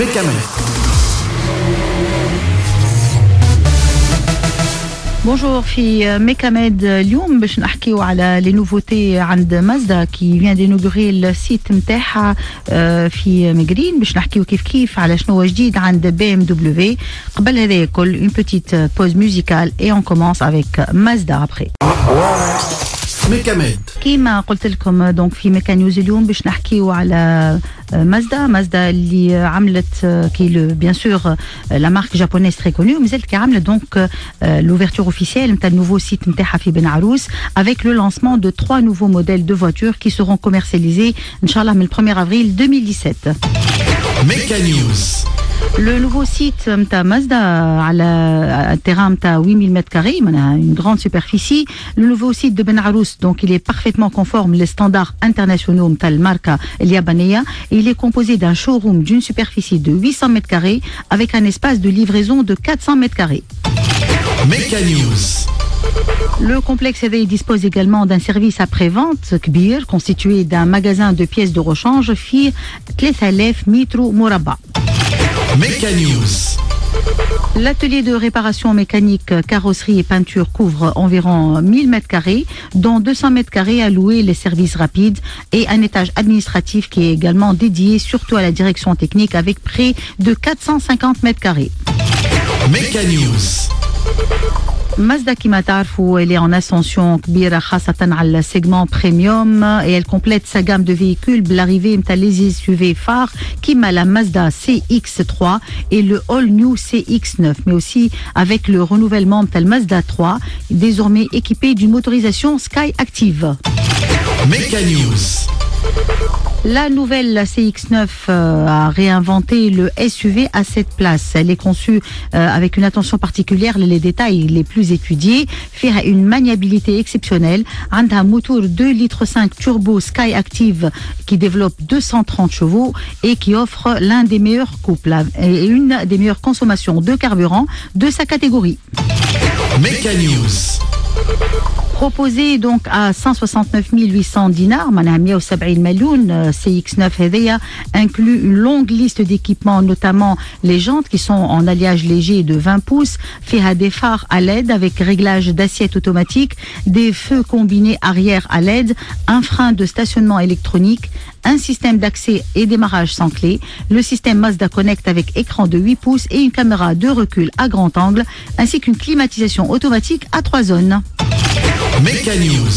Mekamed. Bonjour, في ميكاميد اليوم باش نحكيو على les nouveautés عند مازدا qui vient d'inaugurer السيت نتاعها في مقرين. باش نحكيو كيف على شنو جديد عند BMW. قبل هذا كل une petite pause musicale et on commence avec Mazda après. ميكاميد. كيما قلت لكم دونك في ميكا نيوز اليوم باش نحكيو على مازدا اللي عملت كي بيان سور لا مارك جابونيز تري كوني ومازالت كي عملت دونك l'ouverture officielle نتاع النوفو سيت نتاعها في بن عروس avec le lancement de 3 nouveaux modèles de voitures qui seront commercialisés inchallah من 1er avril 2017. ميكا نيوز. Le nouveau site متاع مازدا على terrain متاع 8000 mètres carrés, une grande superficie. Le nouveau site de Ben Arous, donc il est parfaitement conforme les standards internationaux متاع الماركة اليابانية. Il est composé d'un showroom d'une superficie de 800 mètres carrés avec un espace de livraison de 400 mètres carrés. Meka News. Le complexe EVI dispose également d'un service après-vente كبير constitué d'un magasin de pièces de rechange في 3000 متر مربع. Meka News. L'atelier de réparation mécanique, carrosserie et peinture couvre environ 1000 mètres carrés, dont 200 mètres carrés à louer les services rapides et un étage administratif qui est également dédié surtout à la direction technique avec près de 450 mètres carrés. Meka News. Mazda كما تعرفوا elle est en ascension كبيرة خاصة على le segment premium et elle complète sa gamme de véhicules l'arrivée de les SUV phares كما la Mazda CX-3 et le all new CX-9 mais aussi avec le renouvellement de la Mazda 3 désormais équipée d'une motorisation Sky Active. Meka News. La nouvelle CX-9 a réinventé le SUV à 7 places. Elle est conçue avec une attention particulière, les détails les plus étudiés, fait une maniabilité exceptionnelle. Un moteur 2,5 litres turbo Sky Active qui développe 230 chevaux et qui offre l'un des meilleurs couples et une des meilleures consommations de carburant de sa catégorie. Meka News. Proposé donc à 169 800 dinars, Manamia ou Sabril Maloun, CX9 Hedeya inclut une longue liste d'équipements, notamment les jantes qui sont en alliage léger de 20 pouces, fait des phares à LED avec réglage d'assiette automatique, des feux combinés arrière à LED, un frein de stationnement électronique, un système d'accès et démarrage sans clé, le système Mazda Connect avec écran de 8 pouces et une caméra de recul à grand angle, ainsi qu'une climatisation automatique à 3 zones. Meka News.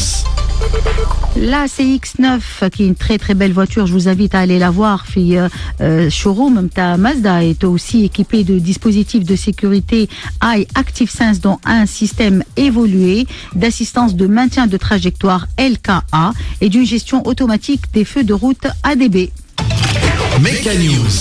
La CX-9 qui est une très très belle voiture, je vous invite à aller la voir. Showroom Mazda est aussi équipé de dispositifs de sécurité Eye Active Sense dont un système évolué d'assistance de maintien de trajectoire LKA et d'une gestion automatique des feux de route ADB. Meka News.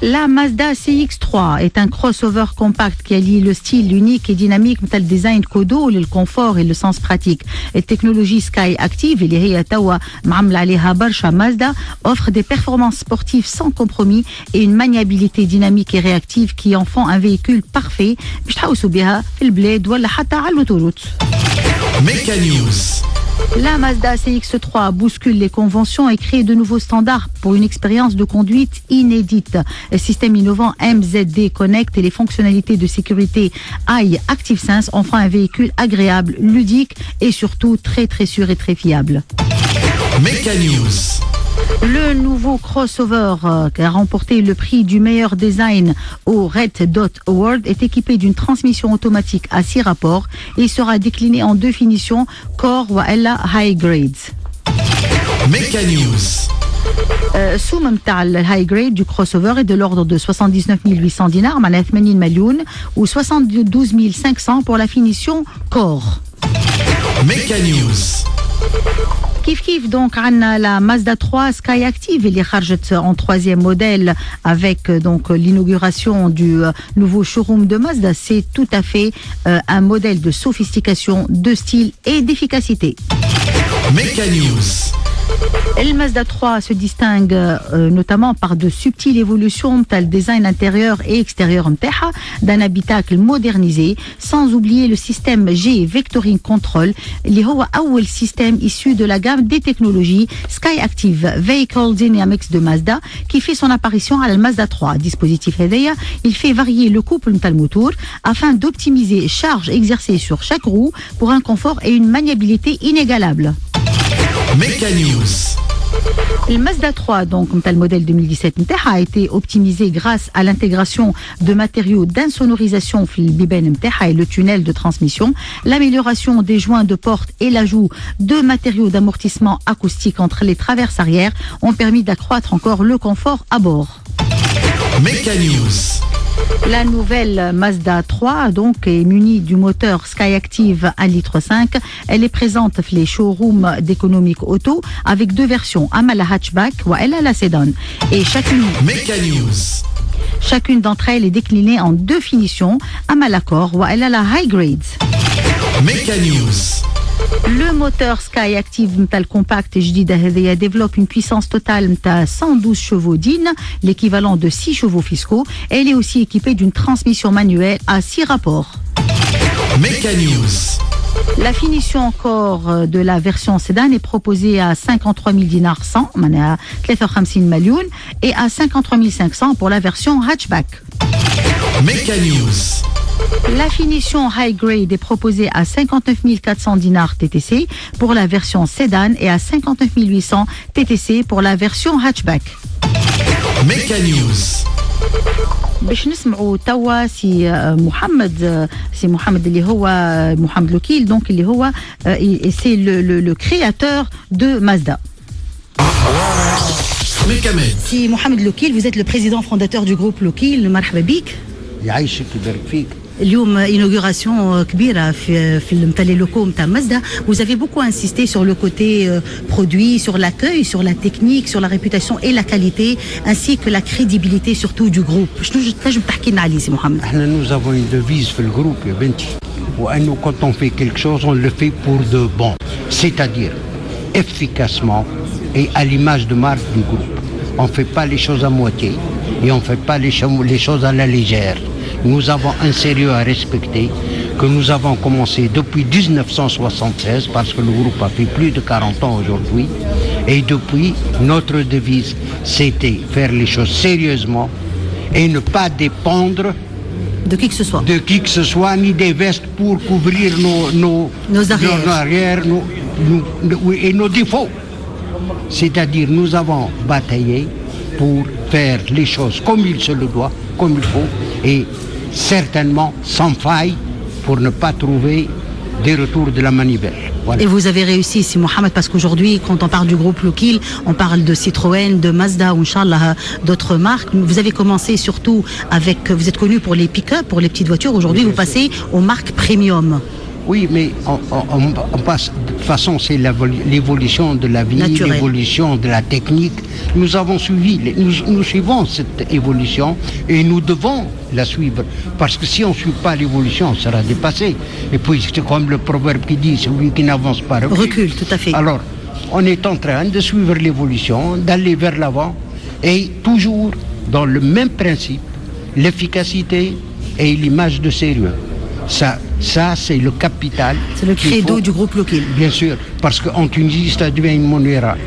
La Mazda CX-3 est un crossover compact qui allie le style unique et dynamique le design Kodo, le confort et le sens pratique. Et technologie Sky Active, Mazda offre des performances sportives sans compromis et une maniabilité dynamique et réactive qui en font un véhicule parfait. Meka News. La Mazda CX-3 bouscule les conventions et crée de nouveaux standards pour une expérience de conduite inédite. Le système innovant MZD Connect et les fonctionnalités de sécurité Eye Active Sense en font un véhicule agréable, ludique et surtout très très sûr et très fiable. Meka News. Le nouveau crossover qui a remporté le prix du meilleur design au Red Dot Award est équipé d'une transmission automatique à 6 rapports et sera décliné en 2 finitions Core ou Ella High Grades. Meka News. Soum mtal high grade du crossover est de l'ordre de 79 800 dinars, 80 malioun ou 72 500 pour la finition Core. Meka News. Kif donc la Mazda 3 Sky Active elle est en 3e modèle avec donc l'inauguration du nouveau showroom de Mazda. C'est tout à fait un modèle de sophistication, de style et d'efficacité. Meka News. Le Mazda 3 se distingue notamment par de subtiles évolutions dans le design intérieur et extérieur d'un habitacle modernisé, sans oublier le système G Vectoring Control, qui est le système issu de la gamme des technologies Sky Active Vehicle Dynamics de Mazda, qui fait son apparition à la Mazda 3. Dispositif HEDEA, il fait varier le couple de moteur afin d'optimiser charge exercée sur chaque roue pour un confort et une maniabilité inégalables. Mecca News. Le Mazda 3, donc, comme le modèle 2017, a été optimisé grâce à l'intégration de matériaux d'insonorisation et le tunnel de transmission, l'amélioration des joints de porte et l'ajout de matériaux d'amortissement acoustique entre les traverses arrière ont permis d'accroître encore le confort à bord. Mecca News. La nouvelle Mazda 3 donc est munie du moteur Skyactiv 1,5 litre. Elle est présente dans les showrooms d'Economic Auto avec deux versions, Amala Hatchback ou la Sedan. Et chacune d'entre elles est déclinée en deux finitions, Amala Core ou la High Grade. Mecca News. Le moteur Skyactiv Metal Compact et développe une puissance totale de 112 chevaux d'IN, l'équivalent de 6 chevaux fiscaux. Elle est aussi équipée d'une transmission manuelle à 6 rapports. Mecca News. La finition encore de la version sédan est proposée à 53 000 dinars 100, à 53 malioun, et à 53 500 pour la version hatchback. Mecca News. La finition High Grade est proposée à 59 400 dinars TTC pour la version sédan et à 59 800 TTC pour la version hatchback. Mecca News. باش نسمعوا توا سي محمد اللي هو محمد لوكيل دونك اللي هو c'est le créateur de Mazda. Si Mohamed Lokil, vous êtes le président fondateur du groupe Lokil, مرحبا بك. يعيشك يبارك فيك. اليوم inauguration كبيرة في les locaux de Mazda. Vous avez beaucoup insisté sur le côté produit, sur l'accueil, sur la technique, sur la réputation et la qualité, ainsi que la crédibilité surtout du groupe. Nous avons une devise في الجروب يا بنتي وأنه quand on fait quelque chose on le fait pour de bon, c'est-à-dire efficacement et à l'image de marque du groupe. On ne fait pas les choses à moitié et on ne fait pas les choses à la légère. Nous avons un sérieux à respecter que nous avons commencé depuis 1976 parce que le groupe a fait plus de 40 ans aujourd'hui. Et depuis, notre devise, c'était faire les choses sérieusement et ne pas dépendre de qui que ce soit, ni des vestes pour couvrir nos arrières et nos défauts. C'est-à-dire, nous avons bataillé pour faire les choses comme il se le doit, comme il faut, et certainement sans faille pour ne pas trouver des retours de la manivelle. Voilà. Et vous avez réussi, si Mohamed, parce qu'aujourd'hui, quand on parle du groupe Lokil, on parle de Citroën, de Mazda ou Inch'Allah d'autres marques. Vous avez commencé surtout avec, vous êtes connu pour les pick-up, pour les petites voitures. Aujourd'hui, vous passez aux marques premium. Oui, mais on passe, de toute façon, c'est l'évolution de la vie, l'évolution de la technique. Nous avons suivi, nous suivons cette évolution et nous devons la suivre. Parce que si on ne suit pas l'évolution, on sera dépassé. Et puis, c'est comme le proverbe qui dit, celui qui n'avance pas recule. Tout à fait. Alors, on est en train de suivre l'évolution, d'aller vers l'avant, et toujours dans le même principe, l'efficacité et l'image de sérieux. Ça, c'est le capital. C'est le credo du groupe Lokil. Bien sûr, parce qu'en Tunisie, ça devient une monnaie rare.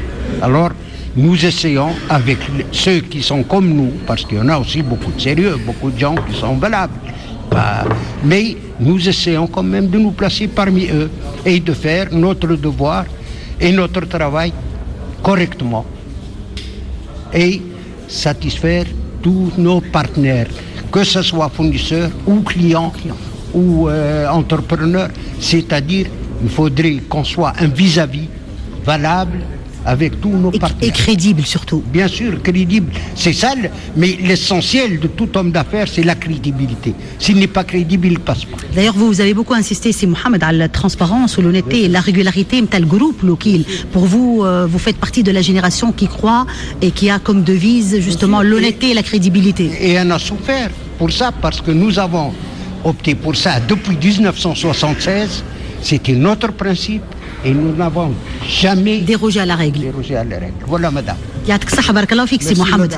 Alors, nous essayons avec ceux qui sont comme nous, parce qu'il y en a aussi beaucoup de sérieux, beaucoup de gens qui sont valables. Mais nous essayons quand même de nous placer parmi eux et de faire notre devoir et notre travail correctement et satisfaire tous nos partenaires, que ce soit fournisseurs ou clients. Ou entrepreneur, c'est-à-dire il faudrait qu'on soit un vis-à-vis valable avec tous nos partenaires. Et crédible surtout. Bien sûr, crédible. C'est ça, mais l'essentiel de tout homme d'affaires, c'est la crédibilité. S'il n'est pas crédible, il ne passe pas. D'ailleurs, vous avez beaucoup insisté, c'est Mohamed, à la transparence, l'honnêteté et la régularité de le groupe Lokil. Pour vous, vous faites partie de la génération qui croit et qui a comme devise justement l'honnêteté et la crédibilité. Et on a souffert pour ça, parce que nous avons opté pour ça depuis 1976 C'était notre principe et nous n'avons jamais dérogé à la règle. Voilà, madame. يعطيك الصحة بارك الله فيك سي محمد.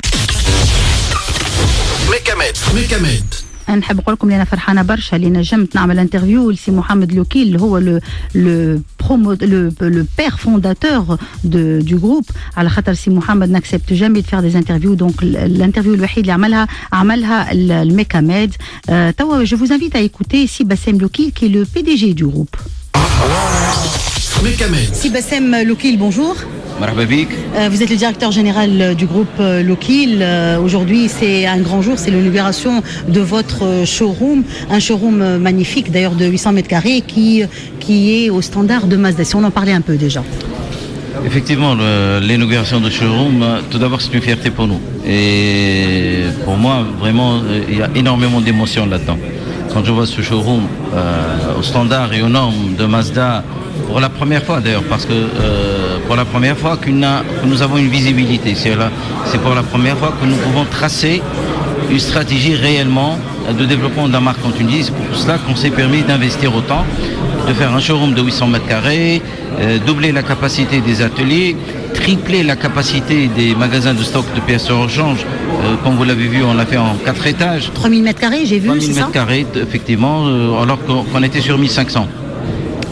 ميكاميد. أنا نحب نقول لكم اللي أنا فرحانة برشا اللي نجمت نعمل انترفيو لسي محمد لوكيل اللي هو le père fondateur du groupe. على خاطر سي محمد n'accepte jamais de faire des interviews, donc l'interview الوحيد اللي عملها الميكاميد. توا je vous invite à écouter Si Bassem Lokil qui est le PDG du groupe. Si Bassem Lokil, bonjour. Vous êtes le directeur général du groupe Lokil. Aujourd'hui, c'est un grand jour, c'est l'inauguration de votre showroom, un showroom magnifique d'ailleurs de 800 mètres carrés qui est au standard de Mazda. Si on en parlait un peu déjà. Effectivement, l'inauguration de showroom, tout d'abord, c'est une fierté pour nous. Et pour moi, vraiment, il y a énormément d'émotions là-dedans. Quand je vois ce showroom au standard et aux normes de Mazda, pour la première fois d'ailleurs, parce que pour la première fois que nous avons une visibilité, c'est pour la première fois que nous pouvons tracer une stratégie réellement de développement de la marque en Tunisie. C'est pour cela qu'on s'est permis d'investir autant, de faire un showroom de 800 mètres carrés, doubler la capacité des ateliers, tripler la capacité des magasins de stock de pièces de rechange. Comme vous l'avez vu, on l'a fait en 4 étages. 3000 mètres carrés, j'ai vu, 3000 mètres carrés, effectivement, alors qu'on était sur 1500.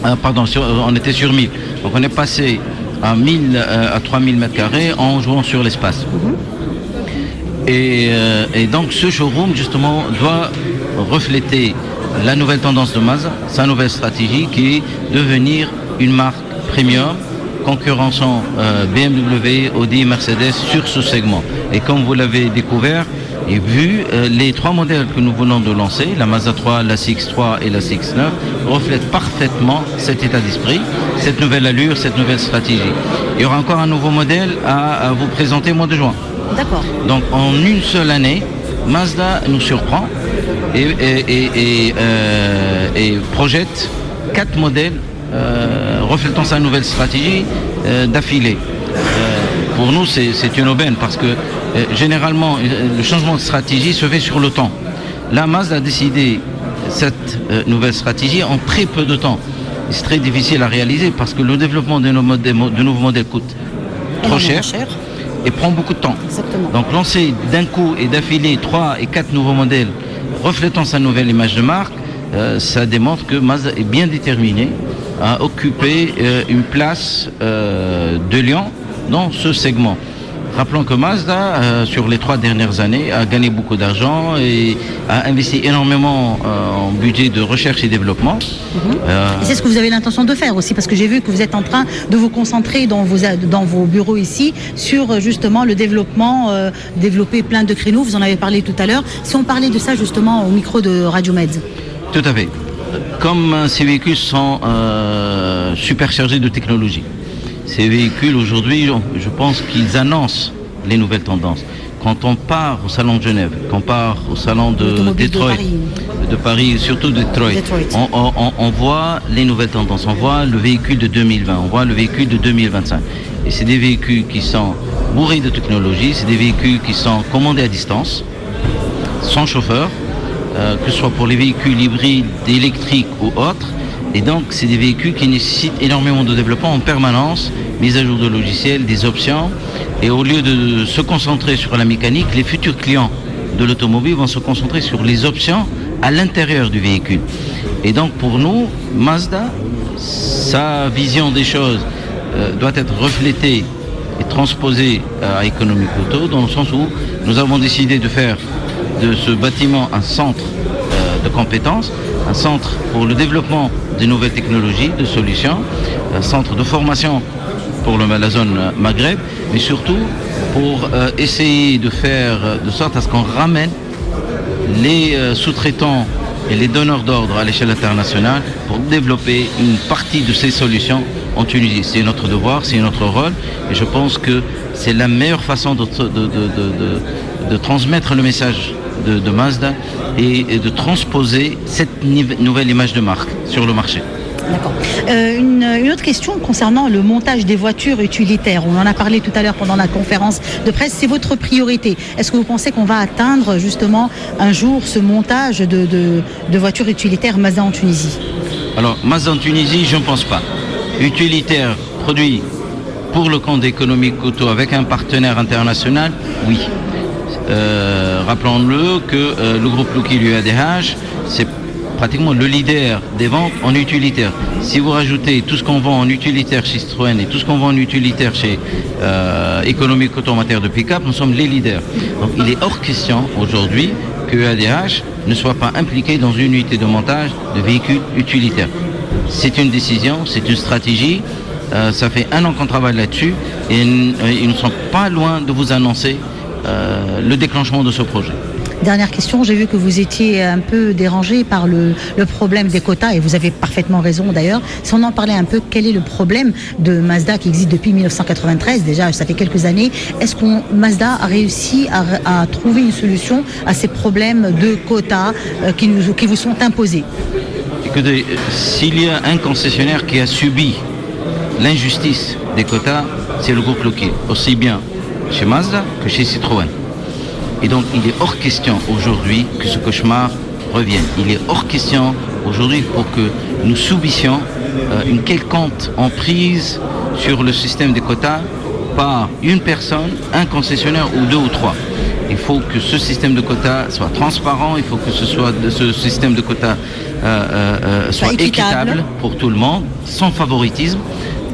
On était sur 1000. Donc on est passé à 3000 mètres carrés en jouant sur l'espace. Et donc ce showroom justement doit refléter la nouvelle tendance de Mazda, sa nouvelle stratégie qui est devenir une marque premium concurrençant BMW, Audi, Mercedes sur ce segment. Et comme vous l'avez découvert et vu, les 3 modèles que nous venons de lancer, la Mazda 3, la CX-3 et la CX-9, reflètent parfaitement cet état d'esprit, cette nouvelle allure, cette nouvelle stratégie. Il y aura encore un nouveau modèle à vous présenter au mois de juin. D'accord. Donc en une seule année, Mazda nous surprend et projette 4 modèles reflétant sa nouvelle stratégie d'affilée. Pour nous, c'est une aubaine parce que généralement, le changement de stratégie se fait sur le temps. Là, Mazda a décidé cette nouvelle stratégie en très peu de temps. C'est très difficile à réaliser parce que le développement de nouveaux modèles coûte trop cher et prend beaucoup de temps. Exactement. Donc lancer d'un coup et d'affilée 3 et 4 nouveaux modèles reflétant sa nouvelle image de marque, ça démontre que Mazda est bien déterminé à occuper une place de lion dans ce segment. Rappelons que Mazda, sur les 3 dernières années, a gagné beaucoup d'argent et a investi énormément en budget de recherche et développement. Et c'est ce que vous avez l'intention de faire aussi, parce que j'ai vu que vous êtes en train de vous concentrer dans vos bureaux ici sur justement le développement, développer plein de créneaux. Vous en avez parlé tout à l'heure. Si on parlait de ça justement au micro de Radio Med. Tout à fait. Comme ces véhicules sont superchargés de technologie, ces véhicules aujourd'hui, je pense qu'ils annoncent les nouvelles tendances. Quand on part au salon de Genève, quand on part au salon de Détroit, de Paris, surtout de Détroit, on voit les nouvelles tendances, on voit le véhicule de 2020, on voit le véhicule de 2025. Et c'est des véhicules qui sont bourrés de technologie, c'est des véhicules qui sont commandés à distance, sans chauffeur, que ce soit pour les véhicules hybrides, électriques ou autres. Et donc, c'est des véhicules qui nécessitent énormément de développement en permanence, mise à jour de logiciels, des options. Et au lieu de se concentrer sur la mécanique, les futurs clients de l'automobile vont se concentrer sur les options à l'intérieur du véhicule. Et donc, pour nous, Mazda, sa vision des choses doit être reflétée et transposée à Economic Auto, dans le sens où nous avons décidé de faire de ce bâtiment un centre de compétences, un centre pour le développement des nouvelles technologies, de solutions, un centre de formation pour la zone Maghreb, mais surtout pour essayer de faire de sorte à ce qu'on ramène les sous-traitants et les donneurs d'ordre à l'échelle internationale pour développer une partie de ces solutions en Tunisie. C'est notre devoir, c'est notre rôle, et je pense que c'est la meilleure façon de transmettre le message de Mazda et de transposer cette nouvelle image de marque sur le marché. D'accord. Une autre question concernant le montage des voitures utilitaires. On en a parlé tout à l'heure pendant la conférence de presse. C'est votre priorité. Est-ce que vous pensez qu'on va atteindre justement un jour ce montage de voitures utilitaires Mazda en Tunisie ? Alors, Mazda en Tunisie, je ne pense pas. Utilitaire, produit pour le compte économique Koto avec un partenaire international, oui. Rappelons-le que le groupe Loki UADH, c'est pratiquement le leader des ventes en utilitaire. Si vous rajoutez tout ce qu'on vend en utilitaire chez Citroën et tout ce qu'on vend en utilitaire chez Économique Koto en matière de pick-up, nous sommes les leaders. Donc il est hors question aujourd'hui que UADH ne soit pas impliqué dans une unité de montage de véhicules utilitaires. C'est une décision, c'est une stratégie. Ça fait 1 an qu'on travaille là-dessus et ils ne sont pas loin de vous annoncer le déclenchement de ce projet. Dernière question, j'ai vu que vous étiez un peu dérangé par le problème des quotas, et vous avez parfaitement raison d'ailleurs. Si on en parlait un peu, quel est le problème de Mazda qui existe depuis 1993, déjà ça fait quelques années. Est-ce que Mazda a réussi à trouver une solution à ces problèmes de quotas qui vous sont imposés? Écoutez, s'il y a un concessionnaire qui a subi l'injustice des quotas, c'est le groupe Loki, aussi bien chez Mazda que chez Citroën. Et donc il est hors question aujourd'hui que ce cauchemar revienne. Il est hors question aujourd'hui pour que nous subissions une quelconque emprise sur le système des quotas par une personne, un concessionnaire ou 2 ou 3. Il faut que ce système de quotas soit transparent, il faut que ce système de quotas soit équitable pour tout le monde, sans favoritisme,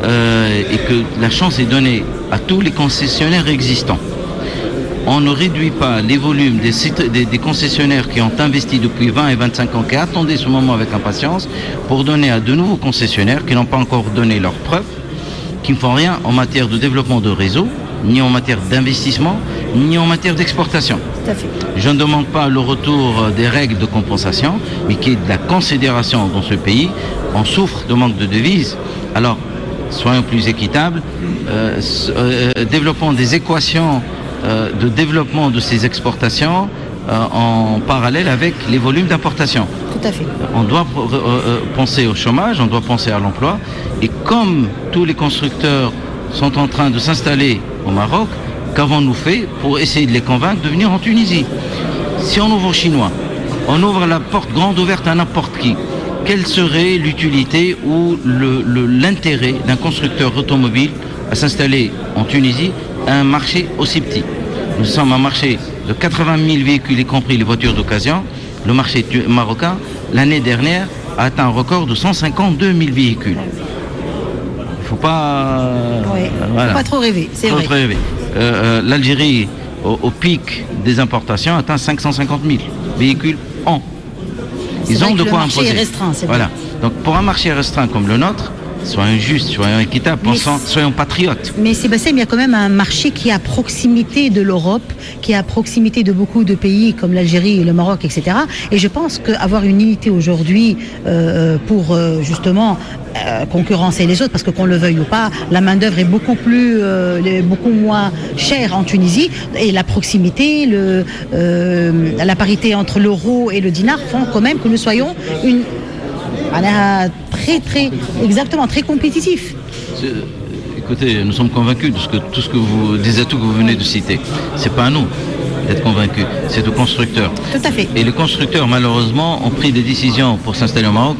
et que la chance est donnée à tous les concessionnaires existants. On ne réduit pas les volumes des concessionnaires qui ont investi depuis 20 et 25 ans, qui attendaient ce moment avec impatience, pour donner à de nouveaux concessionnaires qui n'ont pas encore donné leurs preuves, qui ne font rien en matière de développement de réseau, ni en matière d'investissement, ni en matière d'exportation. Tout à fait. Je ne demande pas le retour des règles de compensation, mais qu'il y ait de la considération dans ce pays. On souffre de manque de devises. Alors, soyons plus équitables, développons des équations de développement de ces exportations en parallèle avec les volumes d'importation. Tout à fait. On doit penser au chômage, on doit penser à l'emploi. Et comme tous les constructeurs sont en train de s'installer au Maroc, qu'avons-nous fait pour essayer de les convaincre de venir en Tunisie? Si on ouvre aux Chinois, on ouvre la porte grande ouverte à n'importe qui, quelle serait l'utilité ou l'intérêt d'un constructeur automobile à s'installer en Tunisie, à un marché aussi petit? Nous sommes un marché de 80 000 véhicules, y compris les voitures d'occasion. Le marché marocain, l'année dernière, a atteint un record de 152 000 véhicules. Il ne faut pas... Faut pas trop rêver, c'est vrai. Rêver. L'Algérie, au pic des importations, atteint 550 000 véhicules an. Ils ont de quoi imposer. Le marché est restreint, c'est voilà. Donc pour un marché restreint comme le nôtre, soyons justes, soyons équitables, soyons patriotes. Mais Sébastien, il y a quand même un marché qui est à proximité de l'Europe, qui est à proximité de beaucoup de pays comme l'Algérie, le Maroc, etc. Et je pense qu'avoir une unité aujourd'hui pour justement concurrencer les autres, parce que qu'on le veuille ou pas, la main-d'œuvre est beaucoup moins chère en Tunisie, et la proximité, la parité entre l'euro et le dinar font quand même que nous soyons très compétitif. Écoutez, nous sommes convaincus de des atouts que vous venez de citer. C'est pas à nous d'être convaincus, c'est aux constructeurs. Tout à fait. Et les constructeurs, malheureusement, ont pris des décisions pour s'installer au Maroc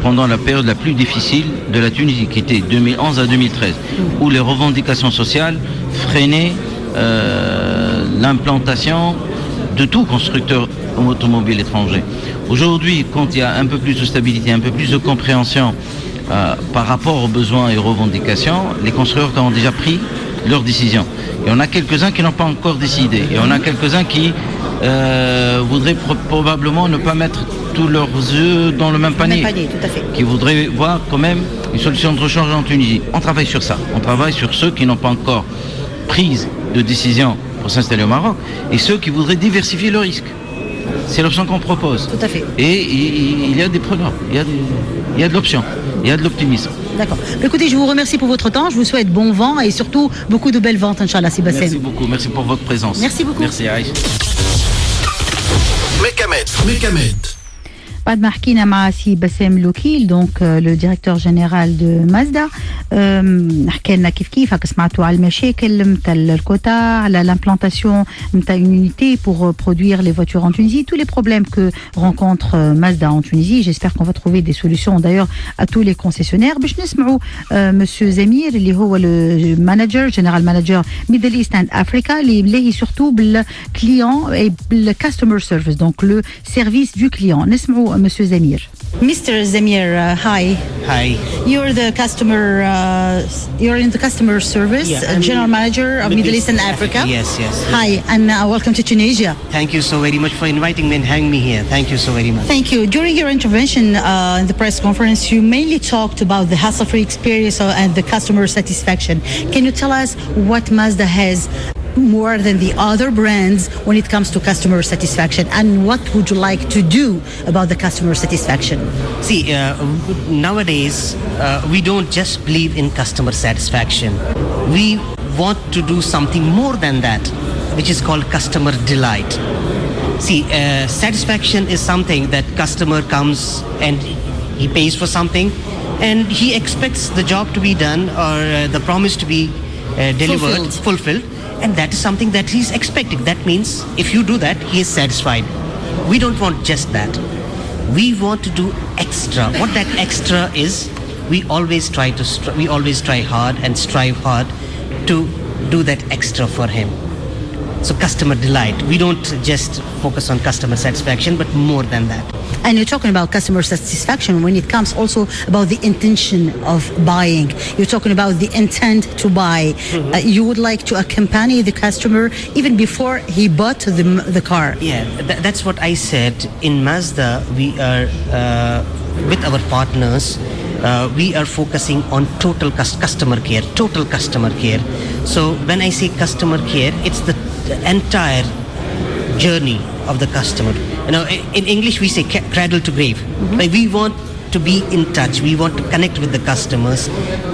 pendant la période la plus difficile de la Tunisie, qui était 2011 à 2013, où les revendications sociales freinaient l'implantation de tout constructeur automobile étranger. Aujourd'hui, quand il y a un peu plus de stabilité, un peu plus de compréhension par rapport aux besoins et aux revendications, les constructeurs ont déjà pris leurs décisions. Et on a quelques-uns qui n'ont pas encore décidé. Et on a quelques-uns qui voudraient probablement ne pas mettre tous leurs œufs dans le même panier. Tout à fait. Qui voudraient voir quand même une solution de rechange en Tunisie. On travaille sur ça. On travaille sur ceux qui n'ont pas encore pris de décision pour s'installer au Maroc et ceux qui voudraient diversifier le risque. C'est l'option qu'on propose. Tout à fait. Et il y a des preneurs, il y a de l'option, il y a de l'optimisme. D'accord. Écoutez, je vous remercie pour votre temps, je vous souhaite bon vent et surtout beaucoup de belles ventes, Inch'Allah, Sébastien. Merci beaucoup, merci pour votre présence. Merci beaucoup. Merci Aïch. Mekamed. بعد ما حكينا مع سي بسام لوكيل دونك لو ديريكتور جينيرال دو مازدا حكى لنا كيف سمعتوا على المشاكل نتاع الكوتا على لامبلانتاسيون نتاع une unité pour produire les voitures en Tunisie, tous les problèmes que rencontre Mazda en Tunisie. J'espère qu'on va trouver des solutions d'ailleurs à tous les concessionnaires. باش نسمعوا monsieur Zamir اللي هو le manager général manager Middle East and Africa اللي ملاهي surtout بالclient et le customer service donc le service du client. نسمعوا monsieur Zamir. Mr. Zamir, hi. Hi. You're the customer. You're in the customer service, general manager of Middle East and Africa. Yes. Hi, and welcome to Tunisia. Thank you so very much for inviting me and having me here. Thank you so very much. Thank you. During your intervention in the press conference, you mainly talked about the hassle-free experience and the customer satisfaction. Can you tell us what Mazda has more than the other brands when it comes to customer satisfaction, and what would you like to do about the customer satisfaction? See, nowadays we don't just believe in customer satisfaction. We want to do something more than that, which is called customer delight. See, satisfaction is something that customer comes and he pays for something and he expects the job to be done or the promise to be delivered, fulfilled. And that is something that he's expecting. That means if you do that, he is satisfied. We don't want just that. We want to do extra. What that extra is, we always try hard and strive hard to do that extra for him. So customer delight. We don't just focus on customer satisfaction, but more than that. And you're talking about customer satisfaction when it comes also about the intention of buying. You're talking about the intent to buy. You would like to accompany the customer even before he bought the car. Yeah, that's what I said. In Mazda, we are, with our partners, we are focusing on total customer care. So when I say customer care, it's the entire journey of the customer. You know, in English we say cradle to grave. Like we want to be in touch. We want to connect with the customers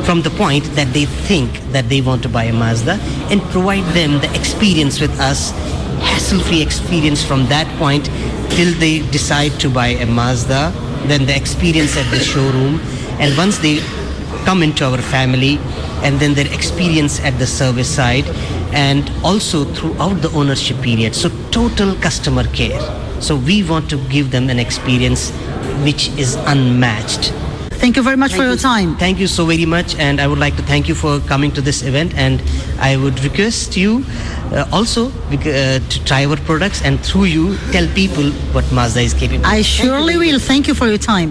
from the point that they think that they want to buy a Mazda and provide them the experience with us, hassle-free experience from that point till they decide to buy a Mazda, then the experience at the showroom, and once they come into our family, and then their experience at the service side, and also throughout the ownership period. So total customer care. So we want to give them an experience which is unmatched. Thank you very much for your time. Thank you so very much, and I would like to thank you for coming to this event, and I would request you also to try our products and through you tell people what Mazda is capable of. I surely will. Thank you for your time.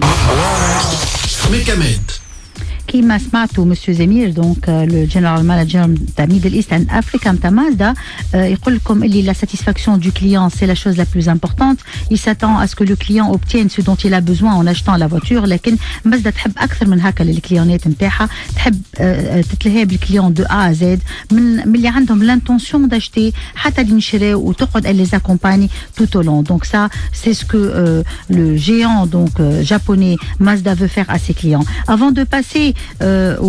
Mekamed. كيما سمعتوا مسيو زمير دونك لو جنرال مانجر تاع ميدل ايست اند افريكا تاع مازدا يقول لكم اللي لا ساتيسفاكسيون دو كليون سي لا شوز لا بلوز امبورطونت il s'attend à ce que le client obtienne ce dont il a besoin en achetant la voiture لكن مازدا تحب اكثر من هكا للكليونات نتاعها تحب تتلهي بالكليون دو ا زد من اللي عندهم لانتونسيون داشتي حتى اللي نشريو وتقعد elle les accompagne tout au long donc ça c'est ce que le géant donc japonais Mazda veut faire à ses clients avant de passer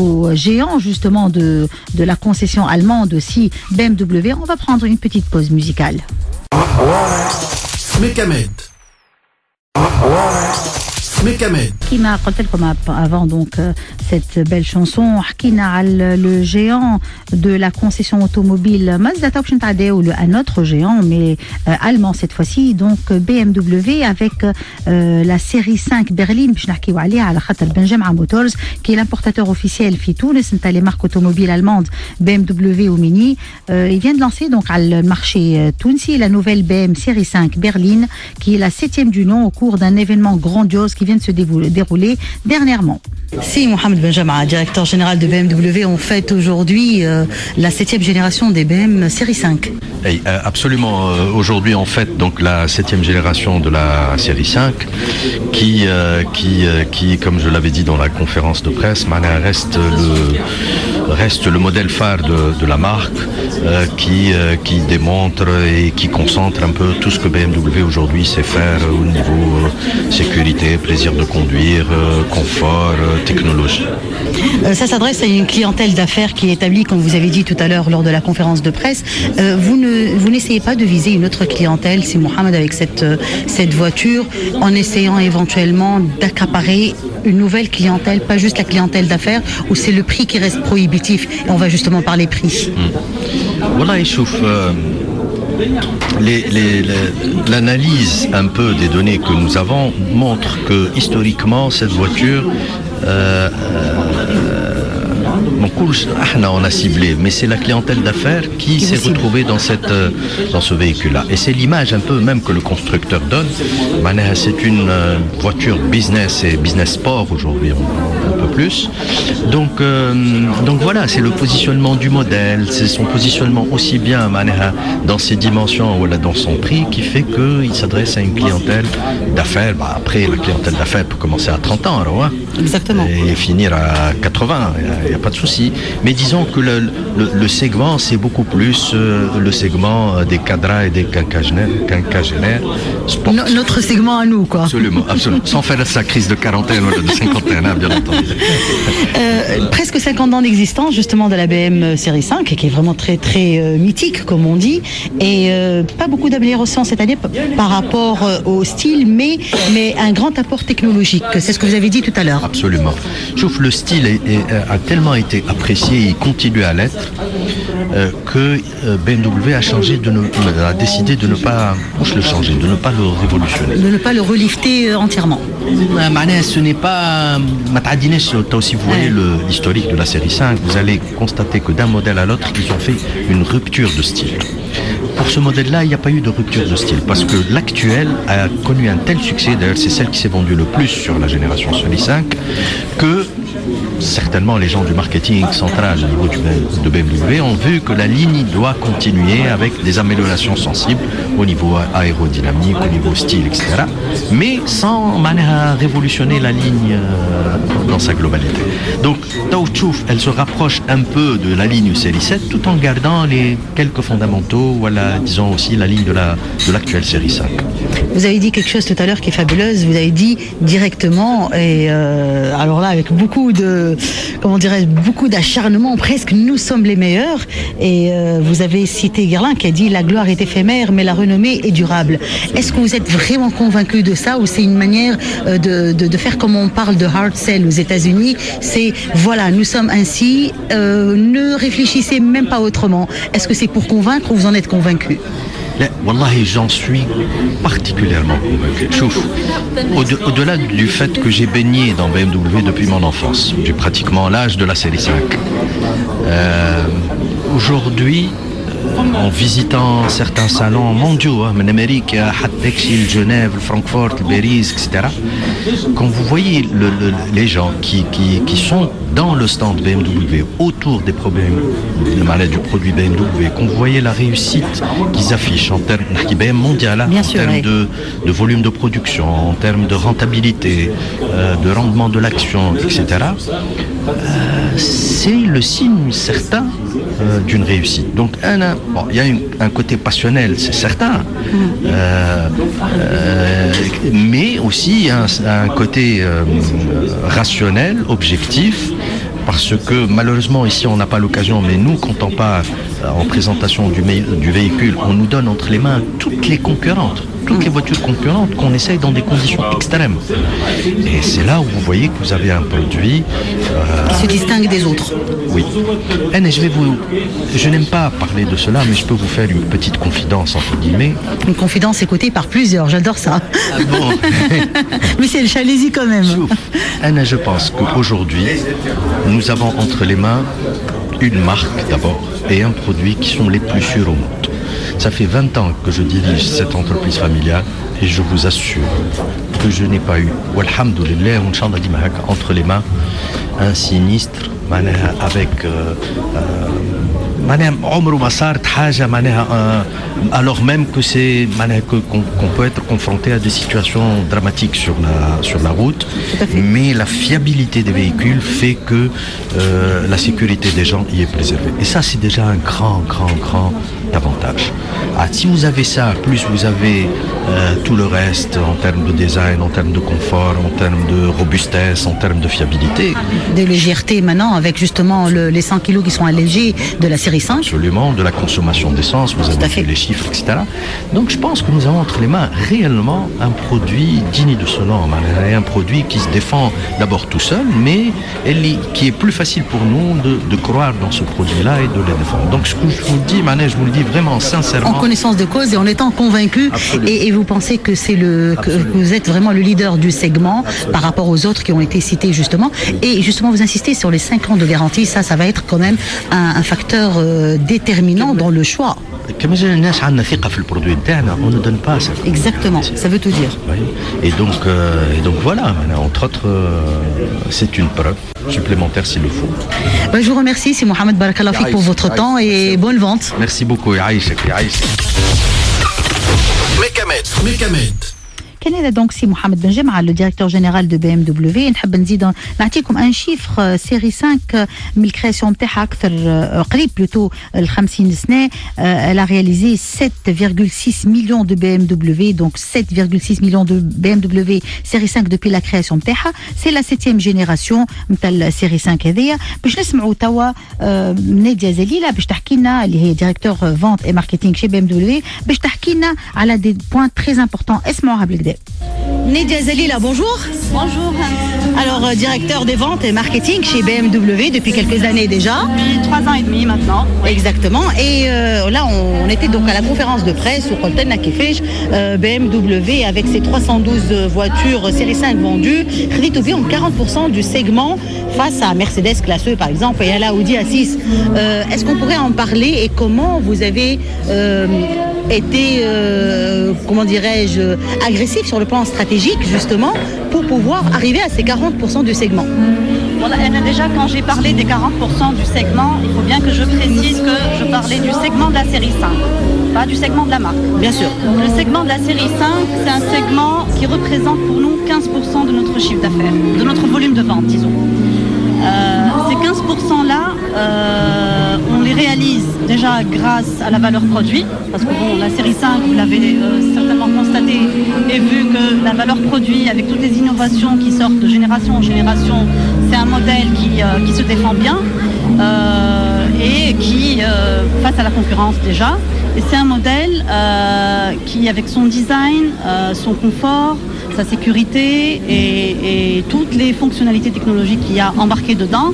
au géant justement de la concession allemande aussi BMW, on va prendre une petite pause musicale. Mekamed. Kima قلت لكم avant donc cette belle chanson حكينا على le géant de la concession automobile Mazda باش نتعداو un autre géant mais allemand cette fois-ci donc BMW avec la série 5 Berline باش نحكيو عليها على خاطر بنجمعة موتورز qui est l'importateur officiel في تونس نتاع les marques automobiles allemandes BMW ou Mini il vient de lancer donc على le marché tunisi la nouvelle BM série 5 Berline qui est la 7e du nom au cours d'un événement grandiose qui vient de se dérouler dernièrement. Si Mohamed Benjama, directeur général de BMW, on fête aujourd'hui la 7e génération des BM série 5. Absolument. Aujourd'hui, on fête donc la 7e génération de la série 5 qui, comme je l'avais dit dans la conférence de presse, reste reste le modèle phare de la marque qui démontre et qui concentre un peu tout ce que BMW aujourd'hui sait faire au niveau sécurité, plaisir de conduire, confort, technologie. Ça s'adresse à une clientèle d'affaires qui est établie, comme vous avez dit tout à l'heure lors de la conférence de presse. Vous n'essayez pas de viser une autre clientèle, c'est Mohamed, avec cette voiture, en essayant éventuellement d'accaparer une nouvelle clientèle, pas juste la clientèle d'affaires, où c'est le prix qui reste prohibitif, et on va justement parler prix. Voilà, il chauffe. L'analyse un peu des données que nous avons montre que historiquement cette voiture on a ciblé, mais c'est la clientèle d'affaires qui s'est retrouvée dans ce véhicule-là. Et c'est l'image un peu même que le constructeur donne. C'est une voiture business et business sport aujourd'hui, un peu plus. Donc voilà, c'est le positionnement du modèle, c'est son positionnement aussi bien dans ses dimensions ou dans son prix qui fait qu'il s'adresse à une clientèle d'affaires. Après, la clientèle d'affaires peut commencer à 30 ans, alors, exactement, et finir à 80, il n'y a pas de souci. Mais disons que le segment, c'est beaucoup plus le segment des cadras et des quinquagénaires. Notre segment à nous, quoi. Absolument, absolument. Sans faire sa crise de quarantaine ou de cinquantaine, bien entendu. Presque 50 ans d'existence, justement, de la BM série 5, qui est vraiment très, très mythique, comme on dit. Et pas beaucoup d'améliorations cette année par rapport au style, mais un grand apport technologique. C'est ce que vous avez dit tout à l'heure. Absolument. Je trouve que le style a tellement été apprécié et continue à l'être que BMW a décidé de ne pas le changer, de ne pas le révolutionner. De ne pas le relifter entièrement. Ce n'est pas... Si vous voyez l'historique de la série 5, vous allez constater que d'un modèle à l'autre, ils ont fait une rupture de style. Pour ce modèle-là, il n'y a pas eu de rupture de style parce que l'actuel a connu un tel succès, d'ailleurs c'est celle qui s'est vendue le plus sur la génération série 5, que certainement les gens du marketing central au niveau de BMW ont vu que la ligne doit continuer avec des améliorations sensibles au niveau aérodynamique, au niveau style, etc. Mais sans révolutionner la ligne dans sa globalité. Donc Taoutchouf, elle se rapproche un peu de la ligne série 7 tout en gardant les quelques fondamentaux, voilà, disons aussi la ligne de l'actuelle série 5. Vous avez dit quelque chose tout à l'heure qui est fabuleuse, vous avez dit directement, et alors là avec beaucoup d'acharnement, presque nous sommes les meilleurs, et vous avez cité Guerlain qui a dit la gloire est éphémère mais la renommée est durable. Est-ce que vous êtes vraiment convaincu de ça, ou c'est une manière de faire comme on parle de hard sell aux États-Unis, c'est voilà, nous sommes ainsi, ne réfléchissez même pas autrement. Est-ce que c'est pour convaincre ou vous en êtes convaincu? Wallahi, j'en suis particulièrement convaincu. Au-delà du fait que j'ai baigné dans BMW depuis mon enfance, j'ai pratiquement l'âge de la série 5. Aujourd'hui, en visitant certains salons mondiaux, en Amérique, à Genève, Francfort, Paris, etc., quand vous voyez les gens qui sont dans le stand BMW, autour des problèmes du produit BMW, quand vous voyez la réussite qu'ils affichent en termes mondial, en termes de volume de production, en termes de rentabilité, de rendement de l'action, etc., c'est le signe certain d'une réussite. Donc il y a un côté passionnel, c'est certain, mais aussi un côté rationnel, objectif, parce que malheureusement ici on n'a pas l'occasion, mais nous quand on part en présentation du véhicule, on nous donne entre les mains toutes les concurrentes, toutes les voitures concurrentes qu'on essaye dans des conditions extrêmes. Et c'est là où vous voyez que vous avez un produit qui se distingue des autres. Oui. Je n'aime pas parler de cela, mais je peux vous faire une petite confidence entre guillemets. Une confidence écoutée par plusieurs, j'adore ça. Ah bon. Mais c'est le allez-y quand même. Je pense qu'aujourd'hui, nous avons entre les mains une marque d'abord et un produit qui sont les plus sûrs au monde. Ça fait 20 ans que je dirige cette entreprise familiale et je vous assure que je n'ai pas eu, walhamdoulilah, entre les mains un sinistre avec alors même que qu'on peut être confronté à des situations dramatiques sur la route, mais la fiabilité des véhicules fait que la sécurité des gens y est préservée. Et ça, c'est déjà un grand avantage. Si vous avez ça, plus vous avez tout le reste en termes de design, en termes de confort, en termes de robustesse, en termes de fiabilité. De légèreté maintenant, avec justement les 100 kilos qui sont allégés de la série 5. Absolument, de la consommation d'essence, vous avez vu les chiffres, etc. Donc je pense que nous avons entre les mains réellement un produit digne de ce nom, un produit qui se défend d'abord tout seul, mais qui est plus facile pour nous de croire dans ce produit-là et de le défendre. Donc ce que je vous dis, je vous le dis vraiment sincèrement. En connaissance de cause et en étant convaincu, et vous pensez que que vous êtes vraiment le leader du segment par rapport aux autres qui ont été cités justement, et justement vous insistez sur les 5 ans de garantie, ça va être quand même un facteur déterminant dans le choix. On ne donne pas ça. Exactement, ça veut tout dire. Oui. Et donc voilà, entre autres, c'est une preuve supplémentaire s'il le faut. Je vous remercie, c'est Mohamed Barakallah Fik pour votre temps et bonne vente. Merci beaucoup. Mekamed. كان هذا دونك سي محمد بن جمعة le directeur général de BMW. نحب نزيد نعطيكم ان شيفر سيري 5 من الكرياسيون نتاعها اكثر قريب بلوتو ال 50 سنه. Elle a réalisé 7,6 millions de BMW, donc 7,6 millions de BMW série 5 depuis la création نتاعها. C'est la 7e génération نتاع السيري 5 هذيا. باش نسمعوا توا نادية زليلة باش تحكي لنا اللي هي ديريكتور فونت اي ماركتينغ chez BMW باش تحكي لنا على des points très importants. اسمعوها بالكدا. Nédia Zalila, bonjour. Bonjour. Alors, directeur des ventes et marketing chez BMW depuis quelques années déjà. Depuis 3 ans et demi maintenant. Oui. Exactement. Et là, on était donc à la conférence de presse au Colton à Kifesh, BMW avec ses 312 voitures série 5 vendues, crédit au 40% du segment face à Mercedes classe E par exemple et à la Audi A6. Est-ce qu'on pourrait en parler et comment vous avez été, comment dirais-je, agressif sur le plan stratégique justement pour pouvoir arriver à ces 40% du segment? Voilà, déjà quand j'ai parlé des 40% du segment, il faut bien que je précise que je parlais du segment de la série 5, pas du segment de la marque. Bien sûr. Donc, le segment de la série 5, c'est un segment qui représente pour nous 15% de notre chiffre d'affaires, de notre volume de vente, disons. Ces 15%-là, on les réalise déjà grâce à la valeur produit, parce que bon, la série 5, vous l'avez certainement constaté et vu que la valeur produit, avec toutes les innovations qui sortent de génération en génération, c'est un modèle qui se défend bien et qui, face à la concurrence déjà, et c'est un modèle qui, avec son design, son confort, sa sécurité et toutes les fonctionnalités technologiques qu'il y a embarquées dedans.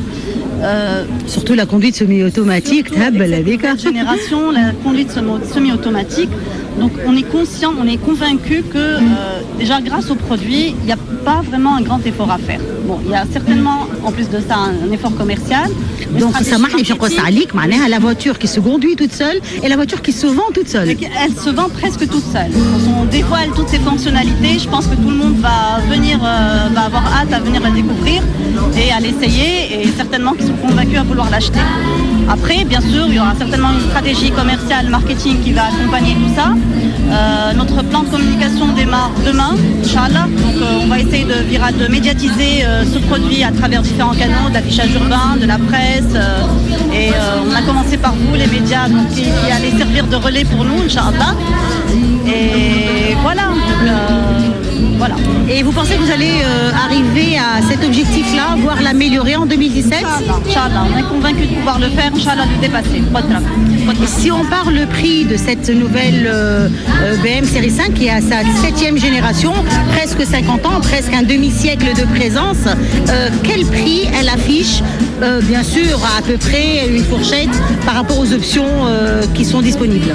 Surtout la conduite semi-automatique, cette génération, la conduite semi-automatique. Donc on est conscient, on est convaincu que déjà grâce au produit, il n'y a pas vraiment un grand effort à faire. Bon, il y a certainement en plus de ça un effort commercial. Donc ça marche la voiture qui se conduit toute seule et la voiture qui se vend toute seule. Elle se vend presque toute seule. Quand on dévoile toutes ces fonctionnalités, je pense que tout le monde va avoir hâte à venir la découvrir et à l'essayer et certainement qu'ils sont convaincus à vouloir l'acheter. Après, bien sûr, il y aura certainement une stratégie commerciale, marketing qui va accompagner tout ça. Notre plan de communication démarre demain, Inch'Allah. Donc on va essayer de médiatiser ce produit à travers différents canaux, d'affichage urbain, de la presse. Et on a commencé par vous, les médias, donc, qui allaient servir de relais pour nous, Inch'Allah. Et voilà. Voilà. Et vous pensez que vous allez arriver à cet objectif-là, voire l'améliorer en 2017? Inch'Allah, on est convaincu de pouvoir le faire, Inch'Allah, de le dépasser. Et si on parle le prix de cette nouvelle BM série 5 qui est à sa 7e génération, presque 50 ans, presque un demi-siècle de présence, quel prix elle affiche? Bien sûr, à peu près une fourchette par rapport aux options qui sont disponibles.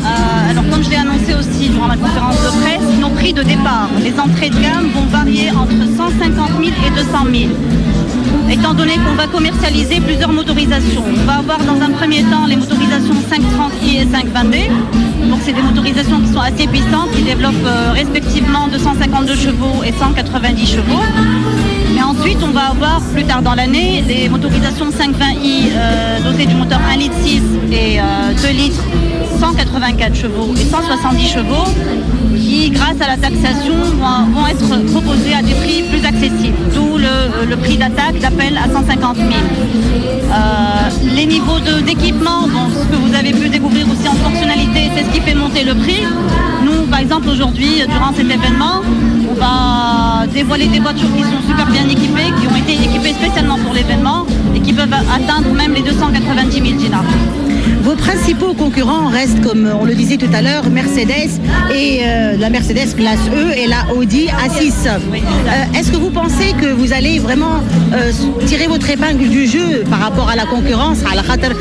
Alors, comme je l'ai annoncé aussi durant la conférence de presse, nos prix de départ, les entrées de gamme vont varier entre 150 000 et 200 000. Étant donné qu'on va commercialiser plusieurs motorisations, on va avoir dans un premier temps les motorisations 530i et 520d. Donc c'est des motorisations qui sont assez puissantes qui développent respectivement 252 chevaux et 190 chevaux. Mais ensuite, on va avoir plus tard dans l'année des motorisations 520i dotées du moteur 1,6 litre et 2 litres, 184 chevaux et 170 chevaux qui, grâce à la taxation, vont être proposés à des prix plus accessibles, d'où le prix d'appel à 150 000. Les niveaux d'équipement, bon, ce que vous avez pu découvrir aussi en fonctionnalité, c'est ce qui fait monter le prix. Nous, par exemple, aujourd'hui, durant cet événement, on va dévoiler des voitures qui sont super bien équipées, qui ont été équipées spécialement pour l'événement et qui peuvent atteindre même les 290 000 dinars. Vos principaux concurrents restent, comme on le disait tout à l'heure, Mercedes et la Mercedes classe E et la Audi A6. Est-ce que vous pensez que vous allez vraiment tirer votre épingle du jeu par rapport à la concurrence, à la khater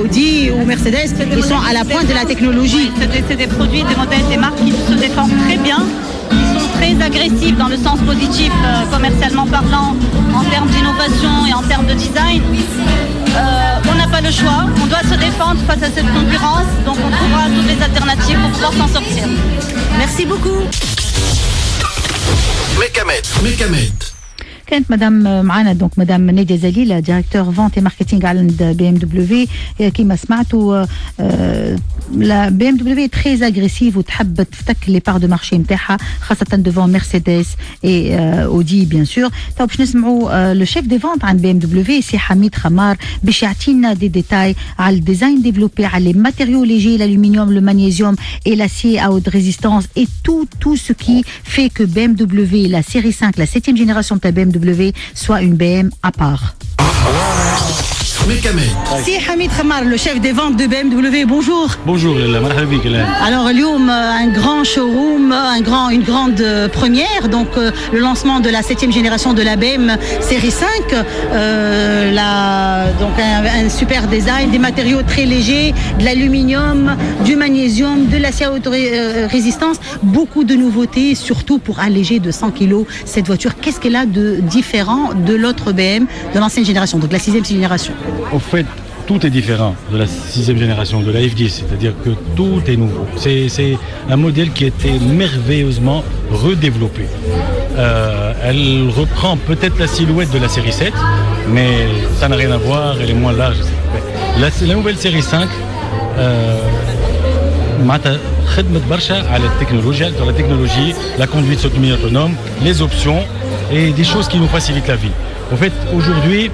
Audi ou Mercedes, ils sont à la pointe de la technologie? C'est des produits, des modèles, des marques qui se défendent très bien. Ils sont très agressifs dans le sens positif, commercialement parlant, en termes d'innovation et en termes de design. On n'a pas le choix, on doit se défendre face à cette concurrence, donc on trouvera toutes les alternatives pour pouvoir s'en sortir. Merci beaucoup. Mekamed. كانت مدام معنا دونك مدام نادية زليلة ديريكتور فونت ماركتينغ عند بي ام دبليو كيما سمعتوا لا بي ام دبليو تري اغريسيف وتحب تفتك لي بار دو مارشي نتاعها خاصة ديفون مرسيدس اي اودي بيان سور. تو باش نسمعوا لو شيف دي فونت عند بي ام دبليو سي حميد خمار باش يعطينا دي ديتاي على الديزاين ديفلوبي على لي ماتيريaux ليجي l'aluminium, le magnésium et l'acier à haute résistance et tout ce qui fait que BMW, la série 5, la 7e génération de BMW soit une BM à part. Si Hamid Khamar, le chef des ventes de BMW, bonjour. Bonjour, alors Lyoum, un grand showroom, une grande première, donc le lancement de la 7e génération de la BM série 5, donc un super design, des matériaux très légers, de l'aluminium, du magnésium, de l'acier à haute résistance, beaucoup de nouveautés, surtout pour alléger de 100 kg cette voiture. Qu'est-ce qu'elle a de différent de l'autre BM de l'ancienne génération, donc la 6e génération? En fait, tout est différent de la 6e génération, de la F10, c'est-à-dire que tout est nouveau. C'est un modèle qui a été merveilleusement redéveloppé. Elle reprend peut-être la silhouette de la série 7, mais ça n'a rien à voir, elle est moins large. La nouvelle série 5, خدمت برشا على التكنولوجيا, sur la technologie, la conduite semi-autonome, les options et des choses qui nous facilitent la vie. En fait, aujourd'hui,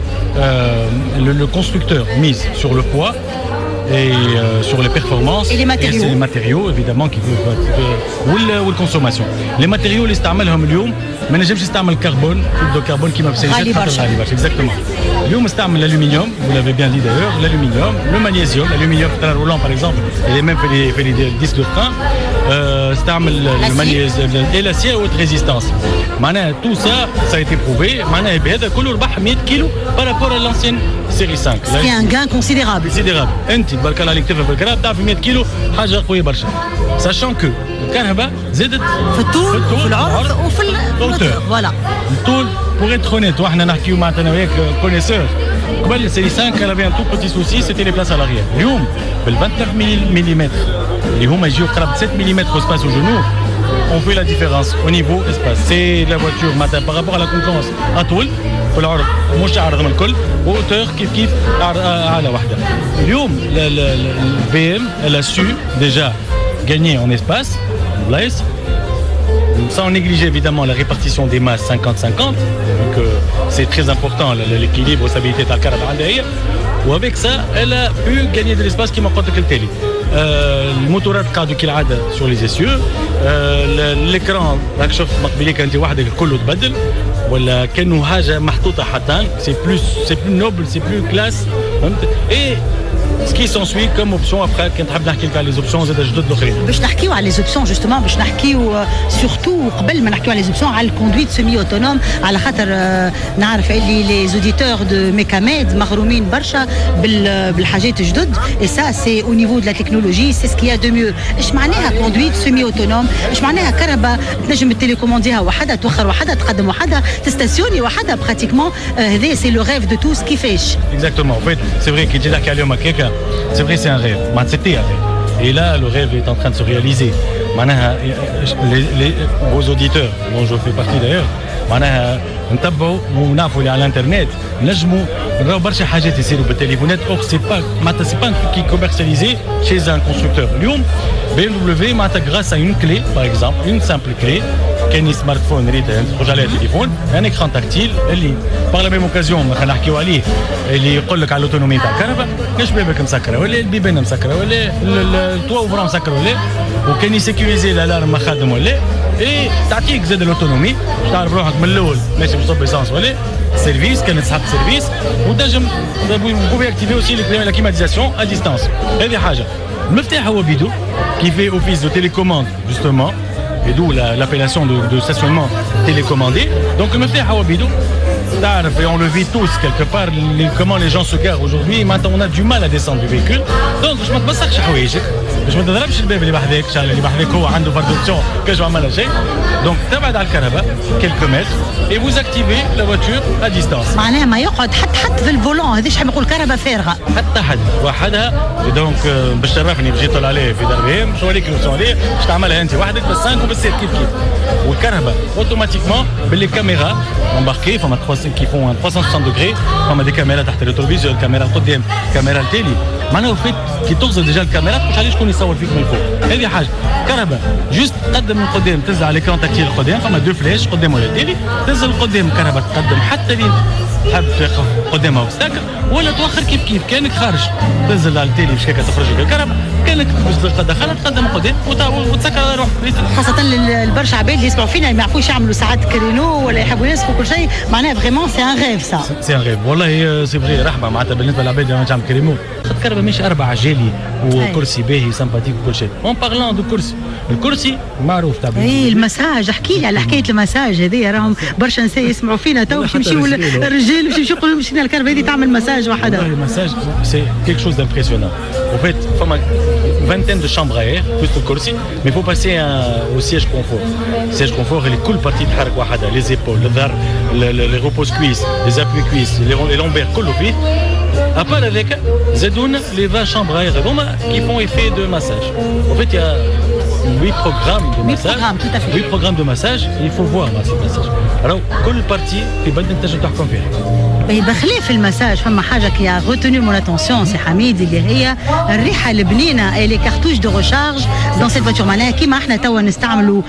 le constructeur mise sur le poids et sur les performances et les matériaux évidemment qui ou la consommation. Les matériaux اللي استعملهم اليوم ما نجمش نستعمل كربون كيما في سيارات غالي برشا. Exactement. اليوم استعمل l'aluminium, vous l'avez bien dit d'ailleurs, l'aluminium, le magnésium, l'aluminium frein roulant par exemple, et les mêmes fait les disques de frein. استعمل le magnésium et l'acier à haute résistance. معناها tout ça a été prouvé. معناها بهذا كله ربح 100 كيلو par rapport à l'ancienne série 5. C'est un gain considérable. انت تبارك الله عليك تفهم في الكراب تعرف 100 كيلو حاجه قويه برشا. sachant que الكهرباء زادت في الطول وفي العرض وفي الموتور. Voilà. الطول pour être honnête واحنا نحكيو معناتها انا وياك كونيسور. قبل السيري 5 elle avait un tout petit souci, c'était les places à l'arrière. اليوم بال 29 ملم اللي هما يجيو قرب 7 ملم espace au genou, on fait la différence au niveau espace. C'est la voiture par rapport à la concurrence أطول في العرض مش أعرض من الكل وhauteur كيف على واحدة. اليوم البي ام elle a su déjà gagner en espace, sans négliger évidemment la répartition des masses 50-50, donc c'est très important l'équilibre, la stabilité de la carrosserie. Ou avec ça, elle a pu gagner de l'espace qui m'a pas de télé. الموتورات قاعدوا كالعاده sur les essieux, l'écran راك شفت مقبليك انت وحدك كله تبدل ولا كانه حاجه محطوطه حتى c'est plus noble, c'est plus classe. Et ce qui s'ensuit comme option après quand تحب نحكي لك على les options زاد جدد الاخرين باش نحكيو على les options justement باش نحكيو surtout قبل ما نحكيو على les options على الكوندويت سيمي اوتونوم على خاطر نعرف اللي les auditeurs de Mekamed مغرومين برشا بالحاجات الجدد et ça c'est au niveau de la technologie, c'est ce qu'il y a de mieux. ايش معناها كوندويت سيمي اوتونوم؟ ايش معناها كهرباء تنجم تيليكومونديها وحدها توخر وحدها تقدم وحدها تستاسيوني وحدها براتيكمون هذا c'est le rêve de tous كيفاش. Exactement. En fait, c'est vrai qu'il dit là qu'à c'est vrai c'est un rêve, c'était un rêve. Et là, le rêve est en train de se réaliser. Vos auditeurs, dont je fais partie d'ailleurs, نتبعوا ونعرفوا اللي على الانترنت نجموا نراو برشا حاجات يصيروا بالتليفونات اور سي با معناتها سي با كي كوميرسياليزي chez un constructeur. اليوم BMW معناتها grâce à une clé par exemple une simple clé كان سمارت فون ريت تخرج عليها التليفون ان اكران تاكتيل اللي باغ لا ميم اوكازيون خلينا نحكيو عليه اللي يقول لك على الاوتونومي تاع الكهرباء كاش بابك مسكره ولا البيبان مسكره ولا التوا اوفرون مسكر ولا وكان يسيكوريزي الالارم ما خادم ولا اي تعطيك زاد الاوتونومي باش تعرف روحك من الاول ماشي بصب ايسانس ولا سيرفيس كانت تسحب سيرفيس وتنجم بوفي اكتيفي اوسي لا كليماتيزاسيون ا ديستانس. هذه حاجه. المفتاح هو بيدو كي في اوفيس دو تيليكوموند جوستومون et d'où l'appellation de stationnement télécommandé. Donc le مفتاح هو بيدو تعرف et on le vit tous quelque part comment les gens se garent aujourd'hui. Maintenant on a du mal à descendre du véhicule. Donc باش ما تبسخش حوايجك باش ما تضربش الباب اللي بحذاك ان شاء الله اللي بحذاك هو عنده فاردوكسيون كاش ما عملها شيء. Donc تبعد على الكهرباء quelques mètres et vous activez la voiture à distance. معناها ما يقعد حتى في الفولون هذاش حاب يقول كهرباء فارغه حتى حد وحدها. دونك باش تعرفني باش يطلع عليه في دربهم باش نوريك لوسيون عليه باش تعملها انت وحدك بس 5 وبالسير كيف والكهرباء اوتوماتيكمون باللي كاميرا امباركي فما qui font un 360 degrés فما دي كاميرا تحت الريتروفيزور كاميرا القدام كاميرا التالي معناها وفيت كي توصل ديجا الكاميرا تخش عليه شكون يصور فيك من الفوق. هذه حاجه كهرباء جوست تقدم من قدام تنزل على الاكران تاكتيل القدام فما دو فلاش قدام ولا تالي تنزل قدام كهرباء تقدم حتى لين تحب تاخذ قدامها اوبستاكل ولا توخر كيف كانك خارج تنزل على التالي باش هكا تخرج بالكهرباء كانك باش تدخلها تقدم قدام وتسكر روحك. خاصة البرشا عباد اللي يسمعوا فينا ما يعرفوش يعملوا ساعات كرينو ولا يحبوا ينسفوا كل شيء معناها فريمون سي ان ريف سا. سي ان ريف والله سي فري رحمه معناتها بالنسبه للعباد اللي ما تعمل كرينو الكهرباء مش 4 عجالي وكرسي باهي سامباتيك وكل شيء. اون بارلون دو كرسي الكرسي معروف تاع اي المساج احكي لي على حكايه المساج هذه راهم برشا نساء يسمعوا فينا تو باش يمشيوا الرجال باش يمشيوا يقولوا مشينا الكهرباء هذه تعمل مساج وحدها. والله المساج سي كيك شوز دامبرسيونون. En fait فما vingtaine de chambres à air plus le corsi mais il faut passer au siège confort. Siège confort اللي كل بارتي تحرك وحدها les épaules الظهر les repose cuisses les appuis cuisses les lombaires كله فيه. À part avec زادونا les 20 chambres à air هذوما qui font effet de massage. En fait il y a 8 programmes de massage. 8 programmes de massage et il faut voir ce massage. Alors كل بارتي في بلد انت تحكم فيها. بخلاف المساج فما حاجه كي غوتوني مون اتونسيون سي حميد اللي هي الريحه البنينه اي لي كارتوش دو ريشارج دون سيت فواتور معناها كيما احنا توا نستعملوا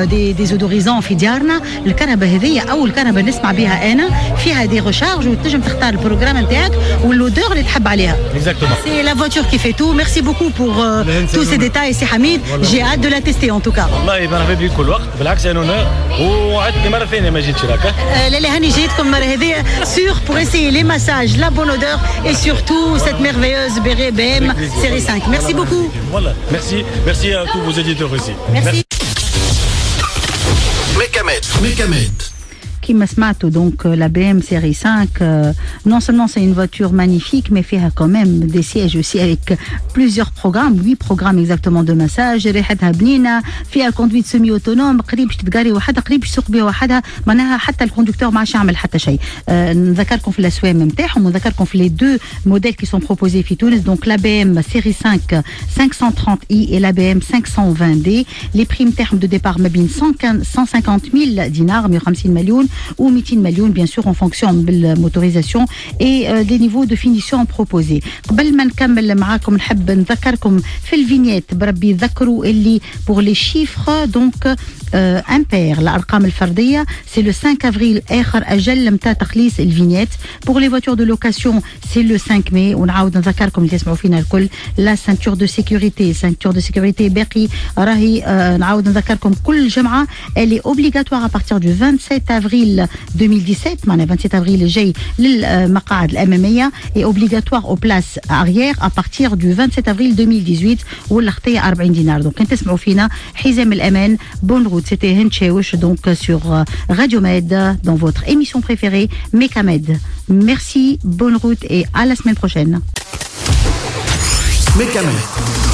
دي زودوريزون في ديارنا الكهرباء هذيا او الكهرباء نسمع بها انا فيها دي ريشارج وتنجم تختار البروغرام نتاعك واللودور اللي تحب عليها. Exactement. C'est la voiture qui fait tout. Merci beaucoup pour tous ces détails سي حميد. J'ai hâte de la tester en tout cas. والله مرحبا بك كل وقت بالعكس انا هنا وعدتني مره ثانيه ما جيتش راك. لا هاني جيتكم المره هذه سور pour essayer les massages, la bonne odeur et surtout cette merveilleuse BM série 5. Merci beaucoup. Voilà, merci à tous vos éditeurs aussi. Merci. Mécamed. Comme smato, donc la BM série 5, non seulement c'est une voiture magnifique, mais fait quand même des sièges aussi avec plusieurs programmes, 8 programmes exactement de massage. ريحتها بنينة فيها conduite semi-autonome قريب باش تتقاري وحدها قريب باش تسوق بها وحدها معناها حتى الكوندكتور ما عادش يعمل حتى شيء. نذكركم في الأسوام نتاعهم ونذكركم في les deux modèles qui sont proposés في تونس donc la BM série 5 530i et la BM 520D. Les prix نتاعهم de départ ما بين 150 000 dinars 150 مليون ou 200 مليون bien sûr en fonction de la motorisation et des niveaux de finition proposés. قبل ما نكمل معاكم نحب نذكركم في الفينيت بربي يذكروا اللي pour les chiffres donc impair الأرقام الفردية c'est le 5 avril آخر أجل متى تخليص الفينيت. pour les voitures de location c'est le 5 mai ونعاود نذكركم اللي تسمعوا فينا الكل la ceinture de sécurité باقي راهي نعاود نذكركم كل جمعة elle est obligatoire à partir du 27 avril 2017 معناها 27 avril الجاي للمقاعد الأمامية et obligatoire aux places arrière à partir du 27 avril 2018 والخطية 40 دينار. donc كنت تسمعوا فينا حزام الأمان bonne route. C'était Hencheouch donc sur Radio Med dans votre émission préférée Mécamed. Merci, bonne route et à la semaine prochaine. Mécamed.